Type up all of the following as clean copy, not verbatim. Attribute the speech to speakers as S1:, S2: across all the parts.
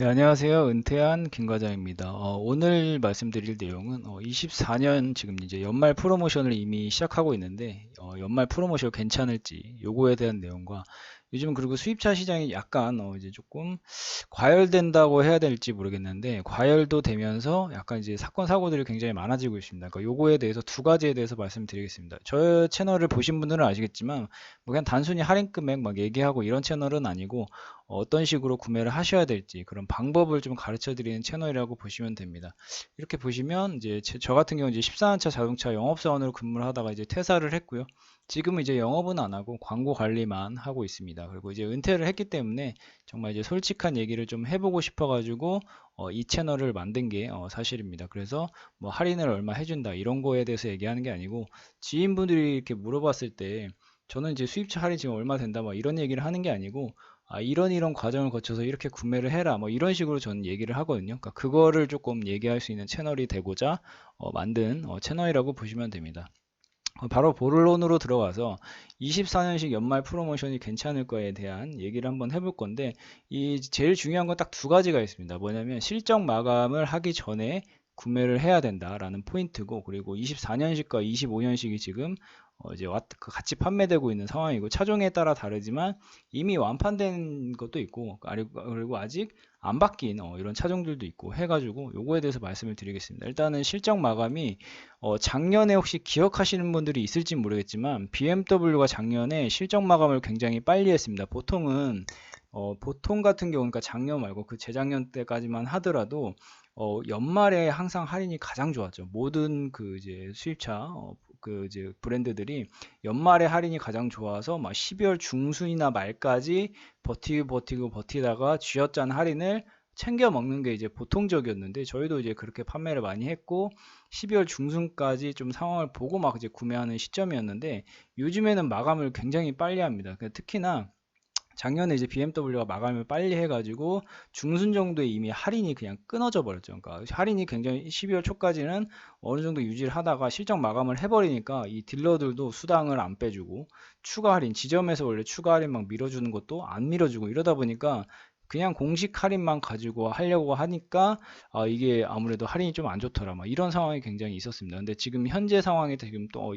S1: 네, 안녕하세요. 은퇴한 김 과장입니다. 오늘 말씀드릴 내용은 24년 지금 이제 연말 프로모션을 이미 시작하고 있는데 연말 프로모션 괜찮을지 요거에 대한 내용과 요즘 그리고 수입차 시장이 약간 이제 조금 과열된다고 해야 될지 모르겠는데 과열도 되면서 약간 이제 사건 사고들이 굉장히 많아지고 있습니다. 그러니까 요거에 대해서 두 가지에 대해서 말씀드리겠습니다. 저 채널을 보신 분들은 아시겠지만 뭐 그냥 단순히 할인 금액 막 얘기하고 이런 채널은 아니고 어떤 식으로 구매를 하셔야 될지 그런 방법을 좀 가르쳐 드리는 채널이라고 보시면 됩니다. 이렇게 보시면 이제 저 같은 경우 이제 14년차 자동차 영업사원으로 근무를 하다가 이제 퇴사를 했고요. 지금은 이제 영업은 안 하고 광고 관리만 하고 있습니다. 그리고 이제 은퇴를 했기 때문에 정말 이제 솔직한 얘기를 좀 해보고 싶어가지고 이 채널을 만든 게 사실입니다. 그래서 뭐 할인을 얼마 해준다 이런 거에 대해서 얘기하는 게 아니고 지인분들이 이렇게 물어봤을 때 저는 이제 수입차 할인 지금 얼마 된다 뭐 이런 얘기를 하는 게 아니고 이런 과정을 거쳐서 이렇게 구매를 해라 뭐 이런 식으로 저는 얘기를 하거든요. 그러니까 그거를 조금 얘기할 수 있는 채널이 되고자 만든 채널이라고 보시면 됩니다. 바로 본론으로 들어가서 24년식 연말 프로모션이 괜찮을 거에 대한 얘기를 한번 해볼 건데 이 제일 중요한 건 딱 두 가지가 있습니다. 뭐냐면 실적 마감을 하기 전에 구매를 해야 된다라는 포인트고, 그리고 24년식과 25년식이 지금 이제 같이 판매되고 있는 상황이고, 차종에 따라 다르지만 이미 완판된 것도 있고, 그리고 아직 안 바뀐 이런 차종들도 있고 해가지고 요거에 대해서 말씀을 드리겠습니다. 일단은 실적 마감이 작년에 혹시 기억하시는 분들이 있을지 모르겠지만 BMW가 작년에 실적 마감을 굉장히 빨리 했습니다. 보통 같은 경우, 그러니까 작년 말고 그 재작년 때까지만 하더라도 연말에 항상 할인이 가장 좋았죠. 모든 그 이제 수입차 그 이제 브랜드들이 연말에 할인이 가장 좋아서 막 12월 중순이나 말까지 버티다가 쥐어짠 할인을 챙겨 먹는 게 이제 보통적이었는데, 저희도 이제 그렇게 판매를 많이 했고 12월 중순까지 좀 상황을 보고 막 이제 구매하는 시점이었는데, 요즘에는 마감을 굉장히 빨리 합니다. 특히나 작년에 이제 BMW가 마감을 빨리 해가지고 중순 정도에 이미 할인이 그냥 끊어져 버렸죠. 그러니까 할인이 굉장히 12월 초까지는 어느 정도 유지를 하다가 실적 마감을 해버리니까 이 딜러들도 수당을 안 빼주고 추가 할인, 지점에서 원래 추가 할인 막 밀어주는 것도 안 밀어주고 이러다 보니까 그냥 공식 할인만 가지고 하려고 하니까 이게 아무래도 할인이 좀 안 좋더라 막 이런 상황이 굉장히 있었습니다. 근데 지금 현재 상황이 지금 또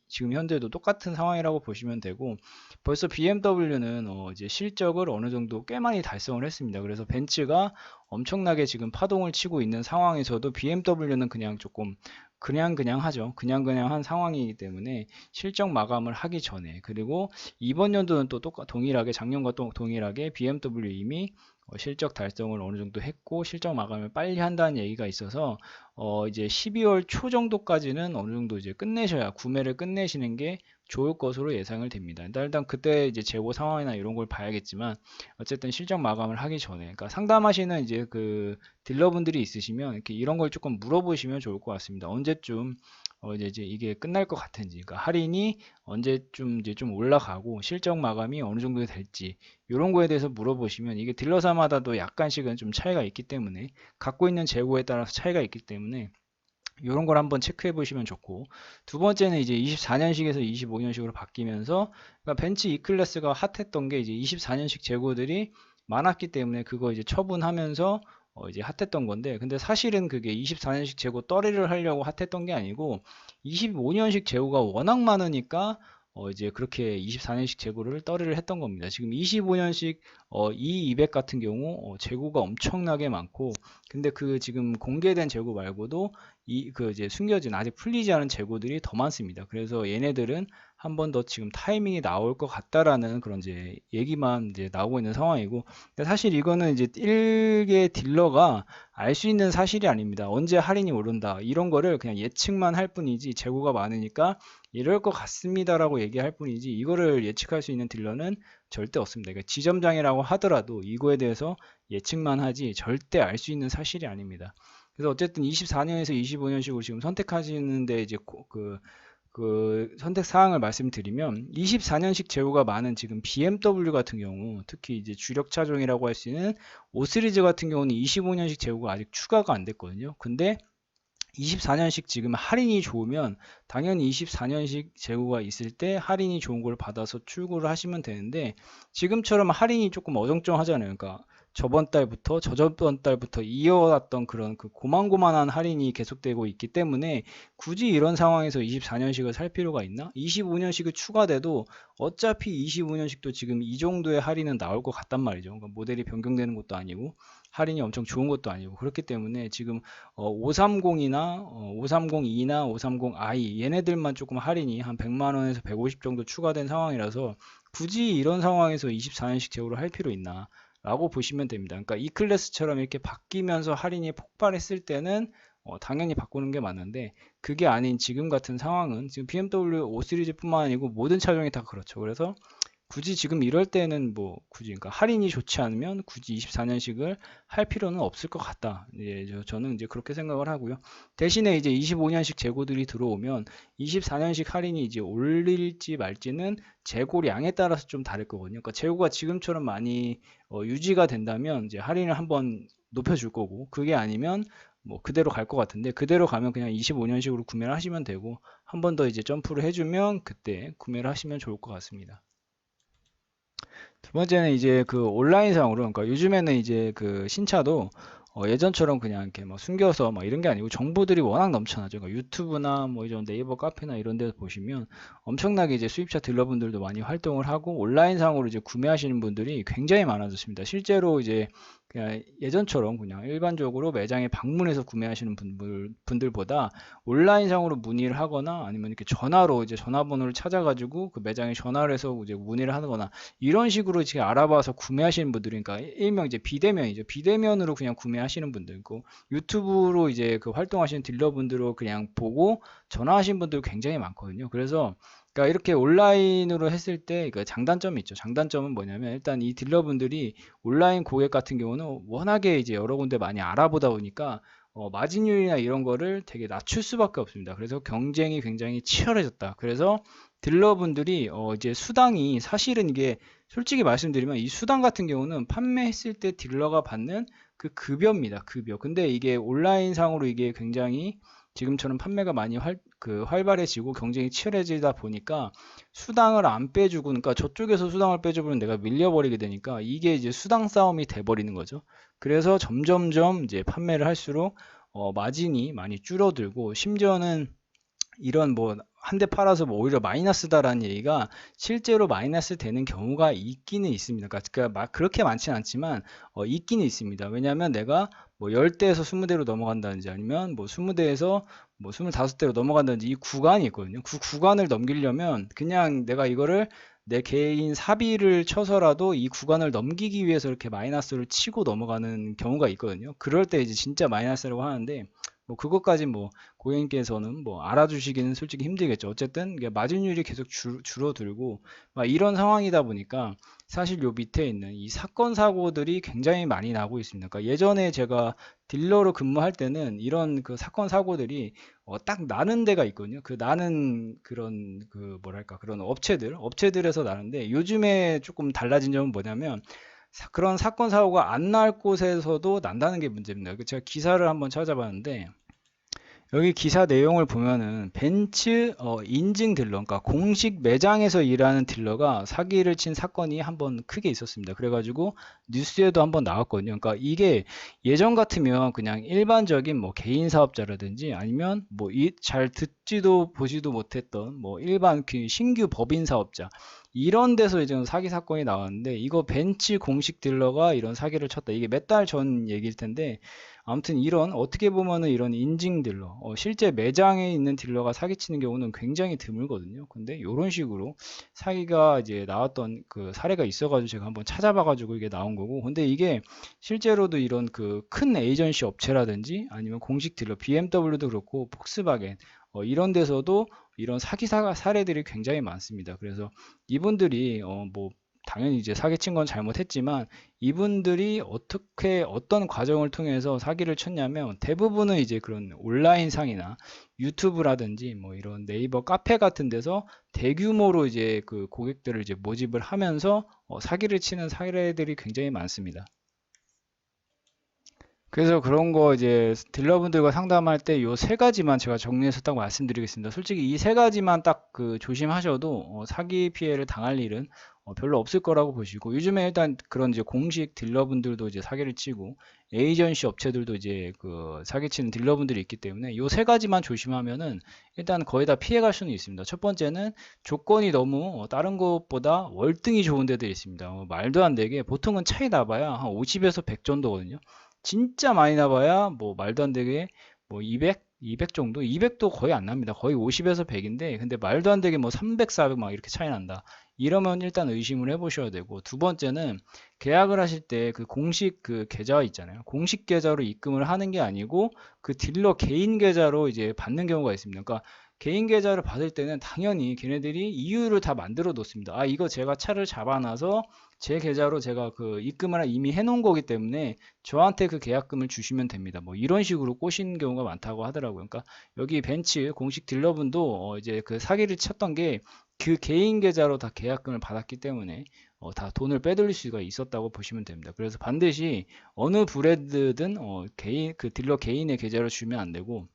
S1: 지금 현재도 똑같은 상황이라고 보시면 되고, 벌써 BMW는 이제 실적을 어느 정도 꽤 많이 달성을 했습니다. 그래서 벤츠가 엄청나게 지금 파동을 치고 있는 상황에서도 BMW는 그냥 조금 그냥 하죠. 그냥 한 상황이기 때문에 실적 마감을 하기 전에, 그리고 이번 연도는 또 동일하게 작년과 또 동일하게 BMW 이미 실적 달성을 어느 정도 했고 실적 마감을 빨리 한다는 얘기가 있어서 이제 12월 초 정도까지는 어느 정도 이제 끝내셔야 구매를 끝내시는 게 좋을 것으로 예상을 됩니다. 일단 그때 이제 재고 상황이나 이런 걸 봐야겠지만 어쨌든 실적 마감을 하기 전에, 그러니까 상담하시는 이제 그 딜러분들이 있으시면 이렇게 이런 걸 조금 물어보시면 좋을 것 같습니다. 언제쯤 이제 이게 끝날 것 같은지, 그러니까 할인이 언제쯤 이제 좀 올라가고 실적 마감이 어느 정도 될지 이런 거에 대해서 물어보시면, 이게 딜러사마다도 약간씩은 좀 차이가 있기 때문에 갖고 있는 재고에 따라서 차이가 있기 때문에 이런 걸 한번 체크해 보시면 좋고, 두 번째는 이제 24년식에서 25년식으로 바뀌면서, 그러니까 벤츠 E클래스가 핫했던 게 이제 24년식 재고들이 많았기 때문에 그거 이제 처분하면서 이제 핫했던 건데, 근데 사실은 그게 24년식 재고 떨이를 하려고 핫했던 게 아니고 25년식 재고가 워낙 많으니까 이제 그렇게 24년식 재고를 떨이를 했던 겁니다. 지금 25년식 E200 같은 경우 재고가 엄청나게 많고, 근데 그 지금 공개된 재고 말고도 그 이제 숨겨진 아직 풀리지 않은 재고들이 더 많습니다. 그래서 얘네들은 한 번 더 지금 타이밍이 나올 것 같다라는 그런 이제 얘기만 이제 나오고 있는 상황이고, 근데 사실 이거는 이제 일개 딜러가 알 수 있는 사실이 아닙니다. 언제 할인이 오른다 이런 거를 그냥 예측만 할 뿐이지, 재고가 많으니까 이럴 것 같습니다라고 얘기할 뿐이지 이거를 예측할 수 있는 딜러는 절대 없습니다. 그러니까 지점장이라고 하더라도 이거에 대해서 예측만 하지 절대 알 수 있는 사실이 아닙니다. 그래서 어쨌든 24년에서 25년식으로 지금 선택하시는데 이제 그 선택 사항을 말씀드리면, 24년식 재고가 많은 지금 BMW 같은 경우, 특히 이제 주력 차종이라고 할 수 있는 5 시리즈 같은 경우는 25년식 재고가 아직 추가가 안 됐거든요. 근데 24년식 지금 할인이 좋으면 당연히 24년식 재고가 있을 때 할인이 좋은 걸 받아서 출고를 하시면 되는데, 지금처럼 할인이 조금 어정쩡하잖아요. 그러니까 저번 달부터 저저번 달부터 이어왔던 그런 그 고만고만한 할인이 계속되고 있기 때문에 굳이 이런 상황에서 24년식을 살 필요가 있나? 25년식이 추가돼도 어차피 25년식도 지금 이 정도의 할인은 나올 것 같단 말이죠. 그러니까 모델이 변경되는 것도 아니고 할인이 엄청 좋은 것도 아니고 그렇기 때문에 지금 530이나 530이나 530i 얘네들만 조금 할인이 한 100만 원에서 150 정도 추가된 상황이라서 굳이 이런 상황에서 24년식 제고를 할 필요 있나 라고 보시면 됩니다. 그러니까 이 클래스처럼 이렇게 바뀌면서 할인이 폭발했을 때는 당연히 바꾸는 게 맞는데 그게 아닌 지금 같은 상황은 지금 BMW 5 시리즈뿐만 아니고 모든 차종이 다 그렇죠. 그래서 굳이 지금 이럴 때는 뭐 굳이 그러니까 할인이 좋지 않으면 굳이 24년식을 할 필요는 없을 것 같다. 저는 이제 그렇게 생각을 하고요. 대신에 이제 25년식 재고들이 들어오면 24년식 할인이 이제 올릴지 말지는 재고량에 따라서 좀 다를 거거든요. 그러니까 재고가 지금처럼 많이 유지가 된다면 이제 할인을 한번 높여줄 거고 그게 아니면 뭐 그대로 갈 것 같은데 그대로 가면 그냥 25년식으로 구매를 하시면 되고 한 번 더 이제 점프를 해주면 그때 구매를 하시면 좋을 것 같습니다. 두 번째는 이제 그 온라인상으로, 그러니까 요즘에는 이제 그 신차도 예전처럼 그냥 이렇게 막 숨겨서 막 이런 게 아니고 정보들이 워낙 넘쳐나죠. 그러니까 유튜브나 뭐 이런 네이버 카페나 이런 데서 보시면 엄청나게 이제 수입차 딜러분들도 많이 활동을 하고 온라인상으로 이제 구매하시는 분들이 굉장히 많아졌습니다. 실제로 이제 그냥 예전처럼 그냥 일반적으로 매장에 방문해서 구매하시는 분들보다 온라인상으로 문의를 하거나 아니면 이렇게 전화로 이제 전화번호를 찾아가지고 그 매장에 전화를 해서 이제 문의를 하거나 이런 식으로 지금 알아봐서 구매하시는 분들이 그러니까 일명 이제 비대면이죠. 비대면으로 그냥 구매하시는 분들 있고 유튜브로 이제 그 활동하시는 딜러분들로 그냥 보고 전화하신 분들 굉장히 많거든요. 그래서 그러니까 이렇게 온라인으로 했을 때 그 장단점이 있죠. 장단점은 뭐냐면 일단 이 딜러분들이 온라인 고객 같은 경우는 워낙에 이제 여러 군데 많이 알아보다 보니까 마진율이나 이런 거를 되게 낮출 수밖에 없습니다. 그래서 경쟁이 굉장히 치열해졌다. 그래서 딜러분들이 이제 수당이 사실은 이게 솔직히 말씀드리면 이 수당 같은 경우는 판매했을 때 딜러가 받는 그 급여입니다. 급여. 근데 이게 온라인상으로 이게 굉장히 지금처럼 판매가 많이 활발해지고 경쟁이 치열해지다 보니까 수당을 안 빼주고 그러니까 저쪽에서 수당을 빼주면 내가 밀려버리게 되니까 이게 이제 수당 싸움이 돼버리는 거죠. 그래서 점점점 이제 판매를 할수록 마진이 많이 줄어들고 심지어는 이런 뭐 한 대 팔아서 뭐 오히려 마이너스다라는 얘기가 실제로 마이너스 되는 경우가 있기는 있습니다. 그러니까 막 그렇게 많지는 않지만 있기는 있습니다. 왜냐하면 내가 뭐 10대에서 20대로 넘어간다든지 아니면 뭐 20대에서 뭐 25대로 넘어간다든지 이 구간이 있거든요. 그 구간을 넘기려면 그냥 내가 이거를 내 개인 사비를 쳐서라도 이 구간을 넘기기 위해서 이렇게 마이너스를 치고 넘어가는 경우가 있거든요. 그럴 때 이제 진짜 마이너스라고 하는데 뭐 그것까지 뭐 고객님께서는 뭐 알아주시기는 솔직히 힘들겠죠. 어쨌든 이게 마진율이 계속 줄어들고 막 이런 상황이다 보니까 사실 요 밑에 있는 이 사건 사고들이 굉장히 많이 나고 있습니다. 그러니까 예전에 제가 딜러로 근무할 때는 이런 그 사건 사고들이 딱 나는 데가 있거든요. 그 나는 그런 그 뭐랄까 그런 업체들에서 나는데 요즘에 조금 달라진 점은 뭐냐면 그런 사건 사고가 안 날 곳에서도 난다는 게 문제입니다. 제가 기사를 한번 찾아봤는데 여기 기사 내용을 보면은 벤츠 인증 딜러, 그러니까 공식 매장에서 일하는 딜러가 사기를 친 사건이 한번 크게 있었습니다. 그래가지고 뉴스에도 한번 나왔거든요. 그러니까 이게 예전 같으면 그냥 일반적인 뭐 개인 사업자라든지 아니면 뭐 잘 듣지도 보지도 못했던 뭐 일반 그 신규 법인 사업자 이런 데서 이제 사기 사건이 나왔는데 이거 벤츠 공식 딜러가 이런 사기를 쳤다. 이게 몇 달 전 얘기일 텐데 아무튼 이런 어떻게 보면은 이런 인증 딜러 실제 매장에 있는 딜러가 사기치는 경우는 굉장히 드물거든요. 근데 이런 식으로 사기가 이제 나왔던 그 사례가 있어가지고 제가 한번 찾아봐가지고 이게 나온 거고 근데 이게 실제로도 이런 그 큰 에이전시 업체라든지 아니면 공식 딜러 BMW도 그렇고 폭스바겐 이런 데서도 이런 사기 사례들이 굉장히 많습니다. 그래서 이분들이 뭐 당연히 이제 사기친 건 잘못했지만 이분들이 어떻게 어떤 과정을 통해서 사기를 쳤냐면 대부분은 이제 그런 온라인 상이나 유튜브라든지 뭐 이런 네이버 카페 같은 데서 대규모로 이제 그 고객들을 이제 모집을 하면서 사기를 치는 사례들이 굉장히 많습니다. 그래서 그런 거 이제 딜러분들과 상담할 때 요 세 가지만 제가 정리해서 딱 말씀드리겠습니다. 솔직히 이 세 가지만 딱 그 조심하셔도 사기 피해를 당할 일은 별로 없을 거라고 보시고, 요즘에 일단 그런 이제 공식 딜러분들도 이제 사기를 치고 에이전시 업체들도 이제 그 사기치는 딜러분들이 있기 때문에 요 세 가지만 조심하면은 일단 거의 다 피해갈 수는 있습니다. 첫 번째는 조건이 너무 다른 것보다 월등히 좋은 데들이 있습니다. 말도 안 되게 보통은 차이 나봐야 한 50에서 100 정도거든요. 진짜 많이 나봐야 뭐 말도 안 되게 뭐 200 정도? 200도 거의 안 납니다. 거의 50에서 100인데, 근데 말도 안 되게 뭐 300, 400 막 이렇게 차이 난다. 이러면 일단 의심을 해보셔야 되고, 두 번째는 계약을 하실 때 그 공식 그 계좌 있잖아요. 공식 계좌로 입금을 하는 게 아니고 그 딜러 개인 계좌로 이제 받는 경우가 있습니다. 그러니까 개인 계좌를 받을 때는 당연히 걔네들이 이유를 다 만들어 놓습니다. 아, 이거 제가 차를 잡아놔서 제 계좌로 제가 그 입금을 이미 해놓은 거기 때문에 저한테 그 계약금을 주시면 됩니다. 뭐 이런 식으로 꼬시는 경우가 많다고 하더라고요. 그러니까 여기 벤츠 공식 딜러분도 이제 그 사기를 쳤던 게 그 개인 계좌로 다 계약금을 받았기 때문에 다 돈을 빼돌릴 수가 있었다고 보시면 됩니다. 그래서 반드시 어느 브랜드든 개인 그 딜러 개인의 계좌로 주면 안 되고,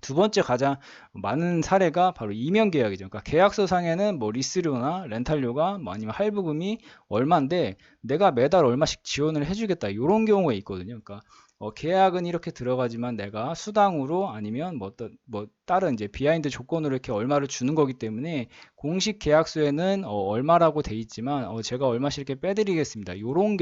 S1: 두 번째 가장 많은 사례가 바로 이면 계약이죠. 그러니까 계약서 상에는 뭐 리스료나 렌탈료가 뭐 아니면 할부금이 얼마인데 내가 매달 얼마씩 지원을 해주겠다, 이런 경우가 있거든요. 그러니까 계약은 이렇게 들어가지만 내가 수당으로 아니면 뭐 다른 이제 비하인드 조건으로 이렇게 얼마를 주는 거기 때문에 공식 계약서에는 얼마라고 돼 있지만 제가 얼마씩 이렇게 빼드리겠습니다, 이런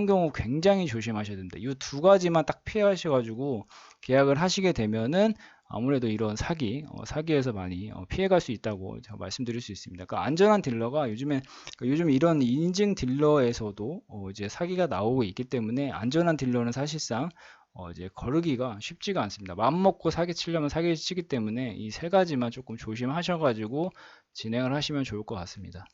S1: 경우 굉장히 조심하셔야 됩니다. 이 두 가지만 딱 피하셔가지고 계약을 하시게 되면은 아무래도 이런 사기에서 많이 피해갈 수 있다고 제가 말씀드릴 수 있습니다. 그러니까 안전한 딜러가 요즘 이런 인증 딜러에서도 이제 사기가 나오고 있기 때문에, 안전한 딜러는 사실상 이제 거르기가 쉽지가 않습니다. 마음 먹고 사기 치려면 사기 치기 때문에 이 세 가지만 조금 조심하셔가지고 진행을 하시면 좋을 것 같습니다.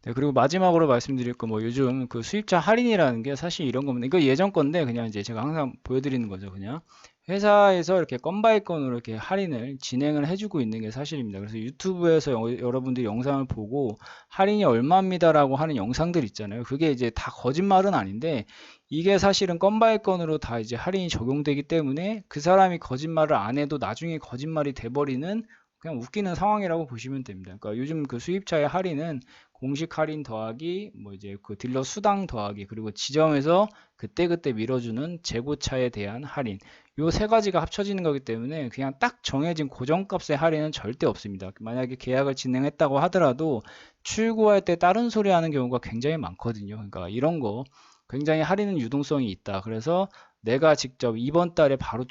S1: 네, 그리고 마지막으로 말씀드릴 거, 뭐 요즘 그 수입차 할인이라는 게 사실 이런 겁니다. 이거 예전 건데 그냥 이제 제가 항상 보여드리는 거죠. 그냥 회사에서 이렇게 건 바이 건으로 이렇게 할인을 진행을 해주고 있는 게 사실입니다. 그래서 유튜브에서 여러분들이 영상을 보고 할인이 얼마입니다라고 하는 영상들 있잖아요. 그게 이제 다 거짓말은 아닌데, 이게 사실은 건 바이 건으로 다 이제 할인이 적용되기 때문에 그 사람이 거짓말을 안 해도 나중에 거짓말이 돼버리는 그냥 웃기는 상황이라고 보시면 됩니다. 그러니까 요즘 그 수입차의 할인은 공식 할인 더하기 뭐 이제 그 딜러 수당 더하기 그리고 지점에서 그때그때 밀어주는 재고차에 대한 할인, 요 세 가지가 합쳐지는 거기 때문에 그냥 딱 정해진 고정값의 할인은 절대 없습니다. 만약에 계약을 진행했다고 하더라도 출고할 때 다른 소리 하는 경우가 굉장히 많거든요. 그러니까 이런 거 굉장히 할인은 유동성이 있다. 그래서 내가 직접 이번 달에 바로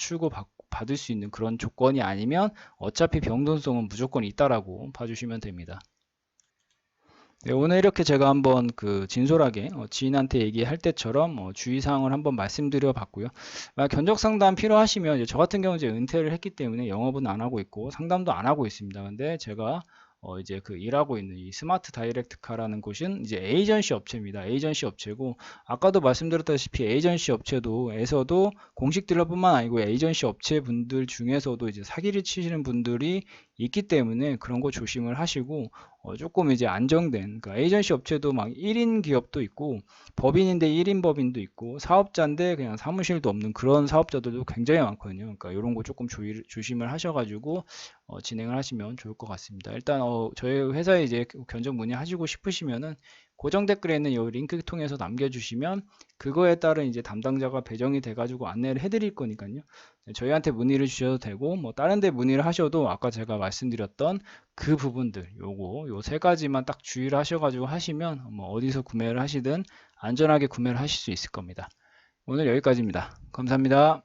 S1: 받을 수 있는 그런 조건이 아니면 어차피 병동성은 무조건 있다라고 봐주시면 됩니다. 네, 오늘 이렇게 제가 한번 그 진솔하게 지인한테 얘기할 때처럼 주의사항을 한번 말씀드려 봤고요. 만약 견적 상담 필요하시면 이제 저 같은 경우 이제 은퇴를 했기 때문에 영업은 안 하고 있고 상담도 안 하고 있습니다. 근데 제가 이제 그 일하고 있는 이 스마트 다이렉트카라는 곳은 이제 에이전시 업체입니다. 에이전시 업체고, 아까도 말씀드렸다시피 에이전시 업체에서도 공식 딜러뿐만 아니고 에이전시 업체 분들 중에서도 이제 사기를 치시는 분들이 있기 때문에 그런 거 조심을 하시고 조금 이제 안정된, 그러니까 에이전시 업체도 막 1인 기업도 있고 법인인데 1인 법인도 있고 사업자인데 그냥 사무실도 없는 그런 사업자들도 굉장히 많거든요. 그러니까 이런 거 조금 조심을 하셔가지고 진행을 하시면 좋을 것 같습니다. 일단 저희 회사에 이제 견적 문의하시고 싶으시면은 고정 댓글에 있는 이 링크 통해서 남겨주시면 그거에 따른 이제 담당자가 배정이 돼가지고 안내를 해드릴 거니까요. 저희한테 문의를 주셔도 되고 뭐 다른 데 문의를 하셔도 아까 제가 말씀드렸던 그 부분들 요 세 가지만 딱 주의를 하셔가지고 하시면 뭐 어디서 구매를 하시든 안전하게 구매를 하실 수 있을 겁니다. 오늘 여기까지입니다. 감사합니다.